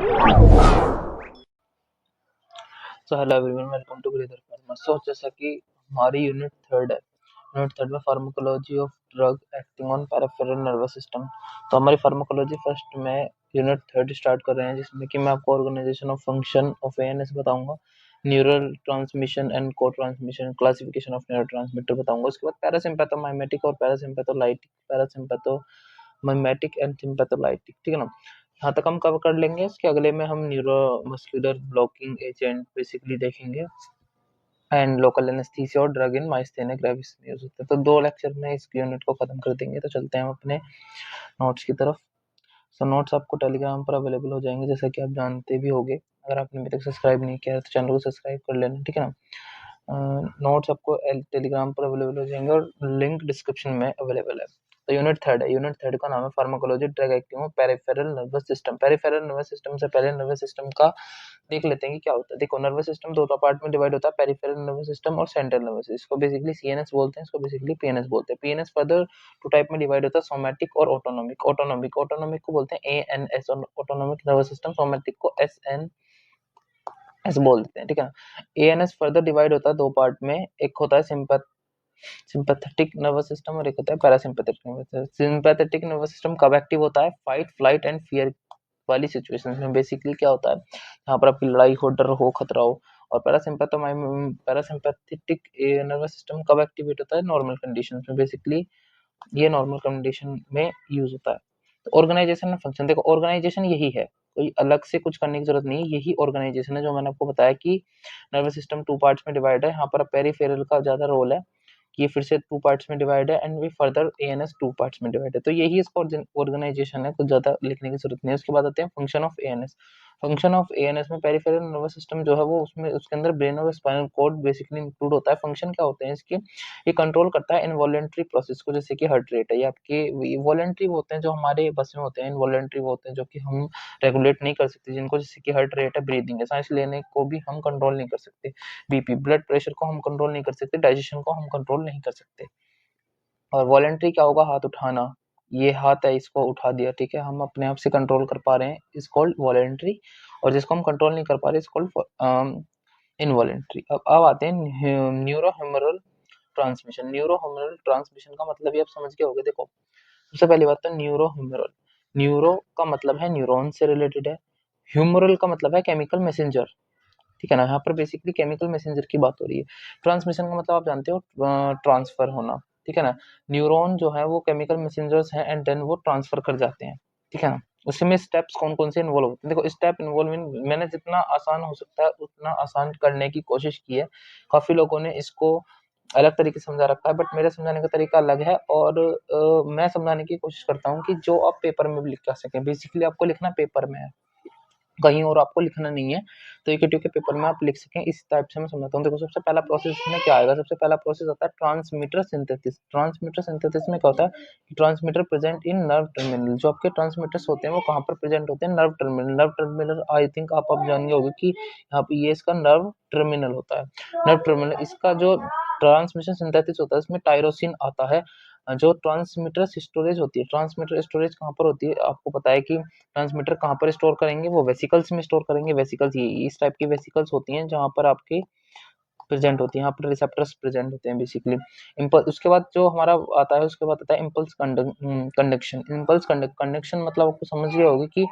So hello everyone, welcome to Breather Pharma. So जैसा कि हमारी यूनिट थर्ड है, यूनिट थर्ड में pharmacology of drug acting on peripheral nervous system. तो हमारी फार्माकोलॉजी फर्स्ट में यूनिट थर्ड स्टार्ट कर रहे हैं, जिसमें कि मैं आपको organisation of function of ANS बताऊंगा, neural transmission and cotransmission, classification of neurotransmitter बताऊंगा। उसके बाद पैरासिम्पैथोमाइमेटिक और पैरासिम्पैथोमाइमेटिक एंड सिम्पैथोलाइटिक, ठीक है ना। यहाँ तक हम कवर कर लेंगे। इसके अगले में हम न्यूरोमस्कुलर ब्लॉकिंग एजेंट बेसिकली देखेंगे एंड लोकल एनेस्थीसिया और ड्रग इन माइस्थेनिया ग्रेविस में यूज होता है। तो 2 लेक्चर में इस यूनिट को खत्म कर देंगे। तो चलते हैं हम अपने नोट्स की तरफ। सो नोट्स आपको टेलीग्राम पर अवेलेबल हो जाएंगे, जैसा कि आप जानते भी होंगे। अगर आपने अभी तक सब्सक्राइब नहीं किया है तो चैनल को सब्सक्राइब कर लेना, ठीक है ना। नोट्स आपको टेलीग्राम पर अवेलेबल हो जाएंगे और लिंक डिस्क्रिप्शन में अवेलेबल है। तो यूनिट थर्ड है, यूनिट थर्ड का नाम है pharmacology drug acting peripheral nervous system. Peripheral nervous system से पहले नर्वस सिस्टम का देख लेते हैं कि क्या होता है। देखो, नर्वस सिस्टम 2 पार्ट में डिवाइड होता है, पेरिफेरल नर्वस सिस्टम और सेंट्रल नर्वस। इसको बेसिकली सीएनएस बोलते हैं, इसको बेसिकली पीएनएस बोलते हैं। पीएनएस फर्दर 2 टाइप में डिवाइड होता है, सोमैटिक और ऑटोनोमिक। ऑटोनोमिक को बोलते हैं एएनएस और ऑटोनोमिक नर्वस सिस्टम, सोमैटिक को एसएनएस बोलते हैं, ठीक है ना। एएनएस फर्दर डिवाइड होता है 2 पार्ट में, एक होता है सिंपैथेटिक नर्वस सिस्टम और एक होता है parasympathetic nervous system. Sympathetic nervous system कब एक्टिव होता है? फाइट, फ्लाइट एंड फियर वाली सिचुएशंस में। बेसिकली क्या होता है, यहाँ पर आपकी लड़ाई हो, डर हो, खतरा हो। और पैरासिम्पैथेटिक नर्वस सिस्टम कब एक्टिवेट होता है? नॉर्मल कंडीशंस में। बेसिकली ये नॉर्मल कंडीशन में यूज होता है। तो ऑर्गेनाइजेशन एंड फंक्शन, देखो ऑर्गेनाइजेशन यही है, कोई अलग से कुछ करने की जरूरत नहीं है, यही ऑर्गेनाइजेशन है जो मैंने आपको बताया कि नर्वस सिस्टम 2 पार्ट्स में डिवाइड है। यहाँ पर पेरिफेरल का ज्यादा रोल है, ये फिर से 2 पार्ट्स में डिवाइड है and we further ANS 2 parts में डिवाइड है। तो यही इसका ऑर्गेनाइजेशन है, कुछ ज्यादा लिखने की जरूरत नहीं है। उसके बाद आते हैं function of ANS. Function of ANS में पेरिफेरल नर्वस सिस्टम जो है वो उसमें उसके अंदर ब्रेन और स्पाइनल कॉर्ड बेसिकली इंक्लूड होता है। फंक्शन क्या होते हैं इसके? ये कंट्रोल करता है इनवॉलेंट्री प्रोसेस को, जैसे कि हार्ट रेट है। ये आपके वॉलेंट्री होते हैं जो हमारे बस में होते हैं, इनवॉलेंट्री होते हैं जो कि हम रेगुलेट नहीं कर सकते, जिनको जैसे कि हार्ट रेट है, ब्रीदिंग है, सांस लेने को भी हम कंट्रोल नहीं कर सकते, बीपी ब्लड प्रेशर को हम कंट्रोल नहीं कर सकते, डाइजेशन को हम कंट्रोल नहीं कर सकते। और वॉलेंट्री क्या होगा? हाथ उठाना, ये हाथ है इसको उठा दिया, ठीक है, हम अपने आप से कंट्रोल कर पा रहे हैं, इज कॉल्ड वॉलेंट्री। और जिसको हम कंट्रोल नहीं कर पा रहे इज कॉल्ड इनवॉलेंट्री। अब आते हैं न्यूरोह्यूमरल ट्रांसमिशन। न्यूरोह्यूमरल ट्रांसमिशन का मतलब ये आप समझ गए होंगे। देखो, सबसे पहली बात तो न्यूरोह्यूमरल, न्यूरो का मतलब है न्यूरॉन से रिलेटेड है, ह्यूमरल का मतलब है केमिकल मैसेंजर, ठीक है ना। यहाँ पर बेसिकली केमिकल मैसेंजर की बात हो रही है। ट्रांसमिशन का मतलब आप जानते हो, ट्रांसफर होना, ठीक है ना। न्यूरॉन जो है वो केमिकल मैसेंजर्स हैं एंड देन वो ट्रांसफर कर जाते हैं, ठीक है ना। उसमें स्टेप्स कौन कौन से इन्वॉल्व होते हैं? देखो, स्टेप इन्वॉल्व इन, मैंने जितना आसान हो सकता है उतना आसान करने की कोशिश की है। काफी लोगों ने इसको अलग तरीके से समझा रखा है, बट मेरे समझाने का तरीका अलग है और मैं समझाने की कोशिश करता हूँ कि जो आप पेपर में भी लिख कर सकें। बेसिकली आपको लिखना पेपर में है, कहीं और आपको लिखना नहीं है, तो एक के पेपर में आप लिख सकें, इस टाइप से मैं समझाता हूँ। देखो, सबसे पहला प्रोसेस में क्या आएगा? सबसे पहला प्रोसेस होता है ट्रांसमीटर सिंथेसिस। ट्रांसमीटर सिंथेसिस में क्या होता है कि transmitter present in nerve terminal. जो आपके ट्रांसमीटर्स होते हैं वो कहाँ पर प्रेजेंट होते हैं? Nerve terminal. Nerve terminal I think आप जानेंगे होंगे कि यहाँ पे ये इसका नर्व टर्मिनल होता है, नर्व टर्मिनल। इसका जो ट्रांसमिशन सिंथेसिस होता है इसमें टायरोसिन आता है। जो ट्रांसमीटर स्टोरेज होती है, ट्रांसमीटर स्टोरेज कहाँ पर होती है? आपको पता है कि ट्रांसमीटर कहाँ पर स्टोर करेंगे? वो वेसिकल्स में स्टोर करेंगे। वेसिकल्स, ये इस टाइप की वेसिकल्स होती हैं जहाँ पर आपके प्रेजेंट होती है, यहाँ पर रिसेप्टर्स प्रेजेंट होते हैं बेसिकली। इम्पल्स, उसके बाद जो हमारा आता है उसके बाद आता है इम्पल्स कंडक्शन। इम्पल्स कंडक्शन मतलब आपको समझ गए होगी कि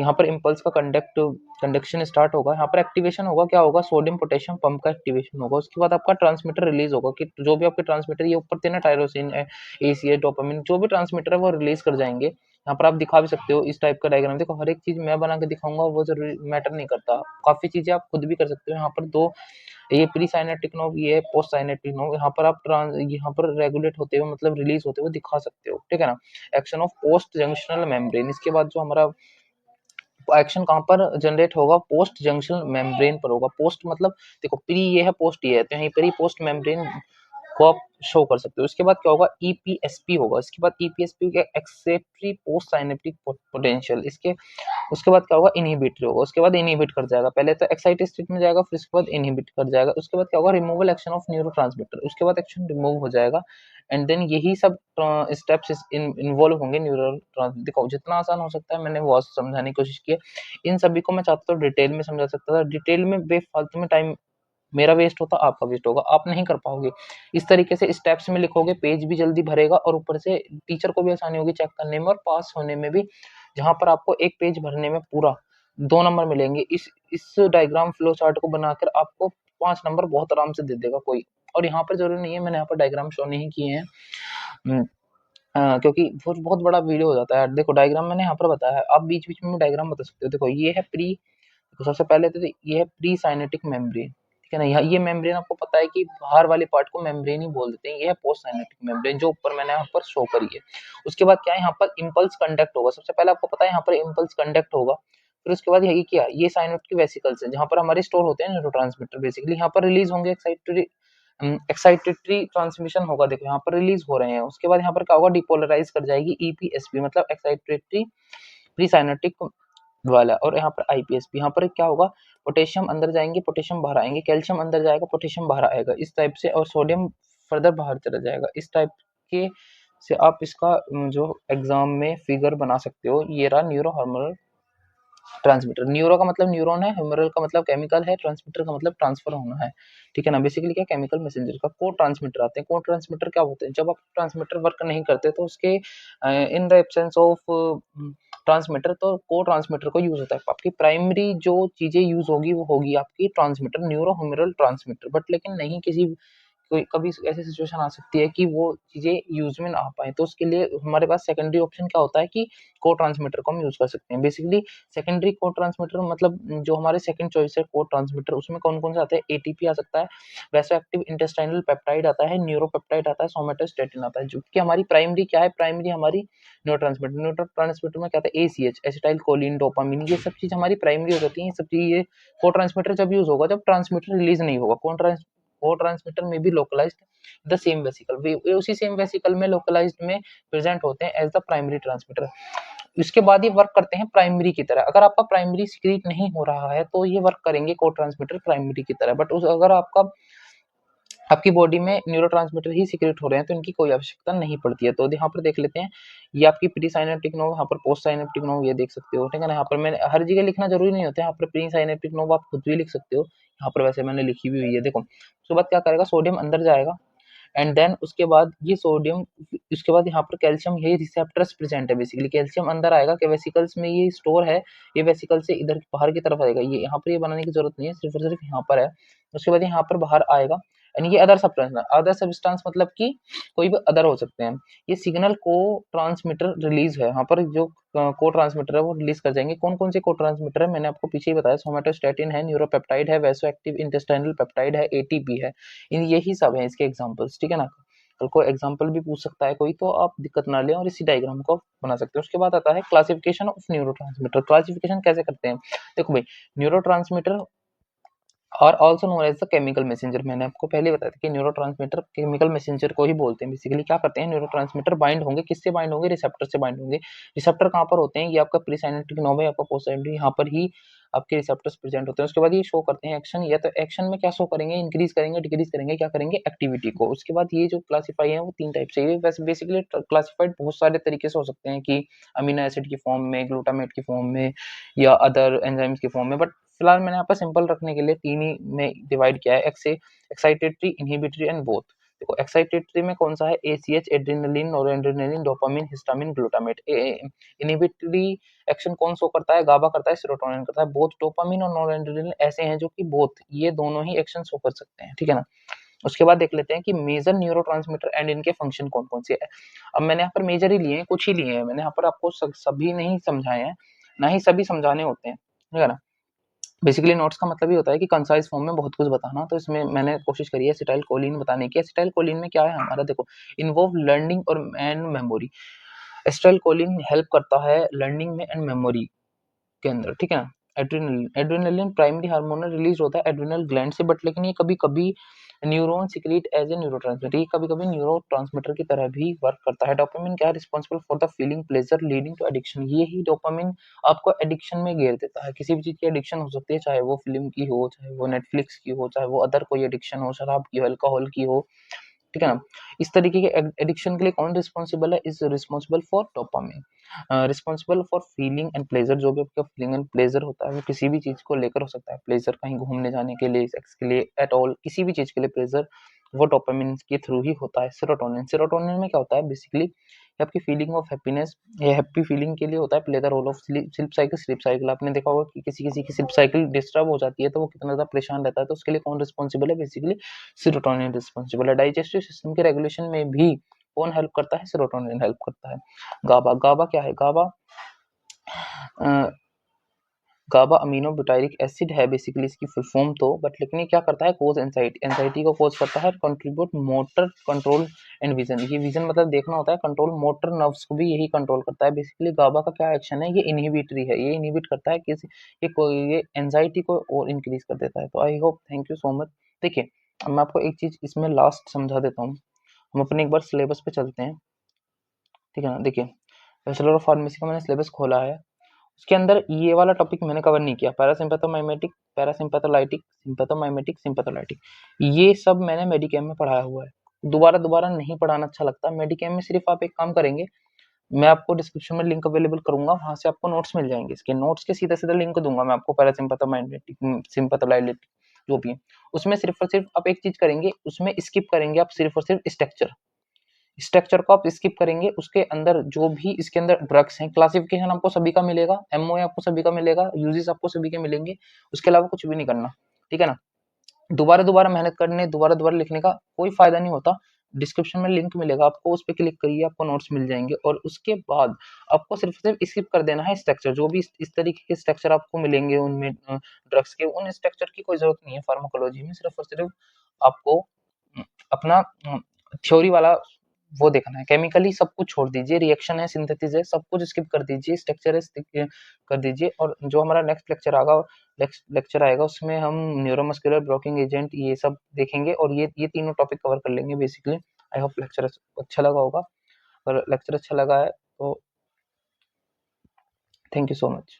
यहाँ पर इम्पल्स का कंडक्शन स्टार्ट होगा, यहाँ पर एक्टिवेशन होगा। क्या होगा? सोडियम पोटेशियम पंप का एक्टिवेशन होगा। उसके बाद आपका ट्रांसमीटर रिलीज होगा कि जो भी आपके ट्रांसमीटर, ये ऊपर थे ना, टायरोसिन है, एसीएच, डोपामिन, जो भी ट्रांसमीटर है वो रिलीज कर जाएंगे। यहाँ पर आप दिखा भी सकते हो इस टाइप का डायग्राम। देखो, हर एक चीज मैं बना के दिखाऊंगा वो जरूरी मैटर नहीं करता, काफी चीजें आप खुद भी कर सकते हो। यहाँ पर दो, ये प्री साइनेटिक नोव, ये पोस्ट साइनेटिक नोव, यहाँ पर आप यहाँ पर रेगुलेट होते हुए मतलब रिलीज होते हुए दिखा सकते हो, ठीक है ना। Action of post junctional membrane. इसके बाद जो हमारा एक्शन कहाँ पर जनरेट होगा? पोस्ट जंक्शनल मेम्ब्रेन पर होगा। पोस्ट मतलब देखो, प्री ये है, पोस्ट ये है, तो यहीं पर ही पोस्ट मेम्ब्रेन को आप शो कर सकते हो। उसके बाद क्या होगा, ईपीएसपी होगा। इसके बाद ईपीएसपी के एक्सेप्टरी पोस्ट साइनेप्टिक पोटेंशियल, इसके उसके बाद क्या होगा, इनहिबिटरी होगा। उसके बाद इनहिबिट कर जाएगा, पहले तो एक्साइटेड स्टेट में जाएगा, फिर उसके बाद इनहिबिट कर जाएगा। उसके बाद क्या होगा, रिमूवल एक्शन ऑफ न्यूरोट्रांसमीटर, उसके बाद एक्शन रिमूव हो जाएगा। एंड देन यही सब स्टेप्स इन्वॉल्व होंगे न्यूरल देखो जितना आसान हो सकता है मैंने वो समझाने की कोशिश की है। इन सभी को मैं चाहता तो डिटेल में समझा सकता था, डिटेल में बेफालतू में टाइम मेरा वेस्ट होता, आपका वेस्ट होगा, आप नहीं कर पाओगे। इस तरीके से स्टेप्स में लिखोगे, पेज भी जल्दी भरेगा और ऊपर से टीचर को भी आसानी होगी चेक करने में और पास होने में भी। जहां पर आपको एक पेज भरने में पूरा 2 नंबर मिलेंगे, इस डायग्राम फ्लो चार्ट को बनाकर आपको 5 नंबर बहुत आराम से दे देगा कोई। और यहाँ पर जरूरी नहीं है, मैंने यहाँ पर डायग्राम शो नहीं किए हैं क्योंकि फिर बहुत बड़ा वीडियो हो जाता है। देखो डायग्राम मैंने यहाँ पर बताया है, आप बीच बीच में डायग्राम बता सकते हो। देखो ये है प्री, तो सबसे पहले तो ये है प्री साइनेटिक मेम्ब्रेन, ठीक है ना। यहाँ ये मेम्ब्रेन आपको पता है कि बाहर वाले पार्ट को मेम्ब्रेन ही बोल देते हैं। ये है पोस्ट साइनेटिक मेम्ब्रेन जो ऊपर मैंने यहाँ पर शो करी है। उसके बाद क्या है, यहाँ पर इम्पल्स कंडक्ट होगा। सबसे पहले आपको पता है यहाँ पर इम्पल्स कंडक्ट होगा। फिर उसके बाद यही क्या, ये साइनेप्टिक वेसिकल्स है जहाँ पर हमारे स्टोर होते हैं न्यूरोट्रांसमीटर। बेसिकली यहाँ पर रिलीज होंगे एक्साइटेटरी ट्रांसमिशन होगा, देखो यहाँ पर रिलीज हो रहे हैं। उसके बाद यहाँ पर क्या होगा, डिपोलराइज कर जाएगी ईपीएसपी मतलब एक्साइटेटरी प्री साइनेटिक वाला। और यहाँ पर आईपीएसपी, यहाँ पर क्या होगा, पोटेशियम अंदर जाएंगे, पोटेशियम बाहर आएंगे, कैल्शियम अंदर जाएगा, पोटेशियम बाहर आएगा, इस टाइप से। और सोडियम फर्दर बाहर चला जाएगा। इस टाइप के से आप इसका जो एग्जाम में फिगर बना सकते हो। ये रहा न्यूरो हार्मोनल ट्रांसमीटर। न्यूरो का मतलब न्यूरॉन है, ह्यूमरल का मतलब केमिकल है, ट्रांसमीटर का मतलब ट्रांसफर होना है, ठीक है ना। बेसिकली क्या, केमिकल मैसेंजर का को ट्रांसमीटर आते हैं। को ट्रांसमीटर क्या होते हैं, जब आप ट्रांसमीटर वर्क नहीं करते तो उसके in the absence of transmitter तो को ट्रांसमीटर को यूज होता है। आपकी प्राइमरी जो चीजें यूज होगी वो होगी आपकी transmitter, neuro humoral transmitter. But लेकिन नहीं, किसी कोई कभी ऐसी सिचुएशन आ सकती है कि वो चीजें यूज में ना आ पाए, तो उसके लिए हमारे पास सेकेंडरी ऑप्शन क्या होता है कि को ट्रांसमीटर को हम यूज कर सकते हैं। बेसिकली सेकेंडरी को ट्रांसमीटर मतलब जो हमारे सेकंड चॉइस है को ट्रांसमीटर, उसमें कौन कौन से आते हैं, एटीपी आ सकता है, वैसो एक्टिव इंटेस्टाइनल पेप्टाइड आता है, न्यूरोपेप्टाइड आता है, सोमेटोस्टेटिन आता है। जबकि हमारी प्राइमरी क्या है, प्राइमरी हमारी न्यूरोट्रांसमीटर में क्या आता है, एसीएच एसिटाइल कोलिन डोपामिन, ये सब चीज हमारी प्राइमरी हो जाती है। ये सब चीज ये को ट्रांसमीटर जब यूज होगा जब ट्रांसमीटर रिलीज नहीं होगा। को ट्रांसमीटर में भी लोकलाइज्ड द सेम वेसिकल, वे उसी सेम वेसिकल में लोकलाइज्ड में प्रेजेंट होते हैं एज द प्राइमरी ट्रांसमीटर। इसके बाद ये वर्क करते हैं प्राइमरी की तरह। अगर आपका प्राइमरी सिक्रीट नहीं हो रहा है तो ये वर्क करेंगे को ट्रांसमीटर प्राइमरी की तरह। बट अगर आपकी बॉडी में न्यूरोट्रांसमीटर ही सीक्रेट हो रहे हैं तो इनकी कोई आवश्यकता नहीं पड़ती है। तो यहाँ पर देख लेते हैं, ये आपकी प्री साइनेप्टिक नोव, यहाँ पर पोस्ट साइनेप्टिक नोव, ये देख सकते हो, ठीक है ना। यहाँ पर मैंने हर जगह लिखना जरूरी नहीं होता है, यहाँ पर प्री साइनेप्टिक नोव आप खुद भी लिख सकते हो, यहाँ पर वैसे मैंने लिखी भी हुई है। देखो उसके बाद क्या करेगा, सोडियम अंदर जाएगा एंड देन उसके बाद ये सोडियम, उसके बाद यहाँ पर कैल्शियम, ये रिसेप्टर्स प्रेजेंट है। बेसिकली कैल्शियम अंदर आएगा कि वेसिकल्स में ये स्टोर है, ये वेसिकल से इधर बाहर की तरफ आएगा। ये यहाँ पर ये बनाने की जरूरत नहीं है, सिर्फ और सिर्फ यहाँ पर है। उसके बाद यहाँ पर बाहर आएगा एंड ये अदर सब्सटेंस मतलब कि कोई भी अदर हो सकते हैं। ये सिग्नल को ट्रांसमीटर रिलीज है, यहाँ पर जो को ट्रांसमीटर है वो रिलीज कर जाएंगे। कौन कौन से को ट्रांसमीटर है मैंने आपको पीछे ही बताया, सोमेटोस्टेटिन है, न्यूरोपेप्टाइड है, वैसो एक्टिव इंटेस्टाइनल पेप्टाइड है, एटीपी है। इन यही सब है इसके एग्जांपल्स, ठीक है ना। कल को एग्जांपल भी पूछ सकता है कोई, तो आप दिक्कत ना लें और इसी डायग्राम को बना सकते हैं। उसके बाद आता है क्लासिफिकेशन ऑफ न्यूरोट्रांसमीटर। क्लासिफिकेशन कैसे करते हैं, देखो भाई, न्यूरोट्रांसमीटर और also known as the chemical messenger. मैंने आपको पहले बताया था कि न्यूरोट्रांसमीटर केमिकल मैसेंजर को ही बोलते हैं। बेसिकली क्या करते हैं, न्यूरोट्रांसमीटर बाइंड होंगे, किससे बाइंड होंगे, रिसेप्टर से बाइंड होंगे। रिसेप्टर कहाँ पर होते हैं, ये आपका प्री साइनेप्टिक नोव है, आपका पोस्ट साइनेप्टिक, यहाँ पर ही आपके रिसेप्टर्स प्रेजेंट होते हैं। उसके बाद ये शो करते हैं एक्शन, या तो एक्शन में क्या शो करेंगे, इंक्रीज करेंगे, डिक्रीज करेंगे, क्या करेंगे, एक्टिविटी को। उसके बाद ये जो क्लासीफाई है वो 3 टाइप से, ये वैसे बेसिकली क्लासिफाइड बहुत सारे तरीके से हो सकते हैं कि अमीनो एसिड की फॉर्म में, ग्लूटामेट की फॉर्म में, या अदर एंजाइम्स की फॉर्म में। बट फिलहाल मैंने यहाँ पर सिंपल रखने के लिए 3 ही में डिवाइड किया है, एक्साइटेटरी, इनहिबिटरी एंड बोथ। देखो एक्साइटेटरी में कौन सा है, ACh, adrenaline, noradrenaline, dopamine, histamine, glutamate. Inhibitory action कौन सो करता है, गाबा करता है, सेरोटोनिन करता है। बोथ डोपामिन और नोरेड्रेनलिन ऐसे हैं जो कि बोथ ये दोनों ही एक्शन शो कर सकते हैं, ठीक है ना। उसके बाद देख लेते हैं कि मेजर न्यूरोट्रांसमीटर एंड इनके फंक्शन कौन कौन से है। अब मैंने यहाँ पर मेजर ही लिए हैं, कुछ ही लिए हैं मैंने यहाँ पर, आपको सभी नहीं समझाए हैं, ना ही सभी समझाने होते हैं, ठीक है ना। बेसिकली नोट्स का मतलब ही होता है कि कंसाइज फॉर्म में बहुत कुछ बताना। तो इसमें मैंने कोशिश करी है एसिटाइल कोलिन बताने की। एसिटाइल कोलिन में क्या है हमारा, देखो, इन्वॉल्व लर्निंग और and memory. Acetyl choline help करता है लर्निंग में एंड मेमोरी के अंदर, ठीक है ना। एड्रेनलिन प्राइमरी हार्मोन रिलीज होता है एड्रिनल ग्लैंड से, बट लेकिन ये कभी कभी neuron secrete as a neurotransmitter, ये कभी-कभी न्यूरोट्रांसमीटर की तरह भी वर्क करता है। डोपामिन क्या है, responsible for the feeling pleasure leading to addiction, ये ही डोपामिन आपको एडिक्शन में घेर देता है। किसी भी चीज की एडिक्शन हो सकती है, चाहे वो फिल्म की हो, चाहे वो नेटफ्लिक्स की हो, चाहे वो अदर कोई एडिक्शन हो, शराब की हो, अल्कोहल की हो, ठीक है ना। इस तरीके के एडिक्शन के लिए कौन रिस्पॉन्सिबल है, is responsible for dopamine. Responsible for feeling and pleasure, जो भी आपका फीलिंग एंड प्लेजर होता है वो किसी भी चीज को लेकर हो सकता है। प्लेजर कहीं घूमने जाने के लिए, सेक्स के लिए, एट ऑल किसी भी चीज के लिए प्लेजर वो डोपामिन के थ्रू ही होता है। सेरोटोनिन, सेरोटोनिन में क्या होता है बेसिकली, आपकी फीलिंग ऑफ हैप्पीनेस, ये हैप्पी फीलिंग के लिए होता है। Play the role of sleep cycle, sleep cycle आपने देखा होगा कि किसी किसी की स्लीप साइकिल डिस्टर्ब हो जाती है तो वो कितना ज्यादा परेशान रहता है, तो उसके लिए कौन रिस्पॉन्सिबल है, बेसिकली सेरोटोनिन रिस्पॉन्सिबल है। डाइजेस्टिव सिस्टम के रेगुलेशन में भी कौन हेल्प करता है, सेरोटोनिन हेल्प करता है। गाबा, गाबा क्या है, गाबा गाबा अमीनो ब्यूटाइरिक एसिड है बेसिकली इसकी फुल फॉर्म तो, बट लेकिन ये क्या करता है, कोज एंजाइटी, एंजाइटी को कोज करता है। Contribute motor control and vision, ये विजन मतलब देखना होता है, कंट्रोल मोटर नर्व्स को भी यही कंट्रोल करता है। बेसिकली गाबा का क्या एक्शन है, ये इनहिबिटरी है, ये इनहिबिट करता है किसी ये एंजाइटी को और इंक्रीज कर देता है। तो I hope, thank you so much. देखिए अब मैं आपको एक चीज इसमें लास्ट समझा देता हूँ, हम अपने एक बार सिलेबस पे चलते हैं, ठीक है ना। देखिए बैचलर ऑफ फार्मेसी का मैंने सिलेबस खोला है, उसके अंदर ये वाला टॉपिक मैंने कवर नहीं किया, पैरासिम्पैथोमाइमेटिक, पैरासिम्पैथोलाइटिक, सिम्पैथोमाइमेटिक, सिम्पैथोलाइटिक, ये सब मैंने मेडिकेम में पढ़ाया हुआ है। दोबारा दोबारा नहीं पढ़ाना अच्छा लगता। मेडिकेम में सिर्फ आप एक काम करेंगे, मैं आपको डिस्क्रिप्शन में लिंक अवेलेबल करूंगा, वहां से आपको नोट्स मिल जाएंगे। इसके नोट्स के सीधा सीधा लिंक दूंगा मैं आपको, पैरासिम्पैथोमाइमेटिक, सिम्पैथोलाइटिक जो भी है, उसमें सिर्फ और सिर्फ आप एक चीज करेंगे, उसमें स्किप करेंगे आप सिर्फ और सिर्फ स्ट्रक्चर, स्ट्रक्चर को आप स्किप करेंगे। उसके अंदर जो भी इसके अंदर ड्रग्स हैं, क्लासिफिकेशन आपको सभी का मिलेगा, एमओए आपको सभी का मिलेगा, यूजेस आपको सभी के मिलेंगे, उसके अलावा कुछ भी नहीं करना, ठीक है ना। दोबारा दोबारा मेहनत करने, दोबारा दोबारा लिखने का कोई फायदा नहीं होता। डिस्क्रिप्शन में लिंक मिलेगा आपको, उस पर क्लिक करिए, आपको नोट्स मिल जाएंगे, और उसके बाद आपको सिर्फ सिर्फ स्किप कर देना है स्ट्रक्चर, जो भी इस तरीके के स्ट्रक्चर आपको मिलेंगे उनमें ड्रग्स के, उन स्ट्रक्चर की कोई जरूरत नहीं है फार्माकोलॉजी में। सिर्फ और सिर्फ आपको अपना थ्योरी वाला वो देखना है। केमिकली सब कुछ छोड़ दीजिए, रिएक्शन है, सिंथेसिस है, सब कुछ स्किप कर दीजिए, स्ट्रक्चर है कर दीजिए। और जो हमारा नेक्स्ट लेक्चर आएगा उसमें हम न्यूरोमस्कुलर ब्लॉकिंग एजेंट ये सब देखेंगे, और ये तीनों टॉपिक कवर कर लेंगे बेसिकली। आई होप लेक्चर अच्छा लगा होगा, अगर लेक्चर अच्छा लगा है तो थैंक यू सो मच।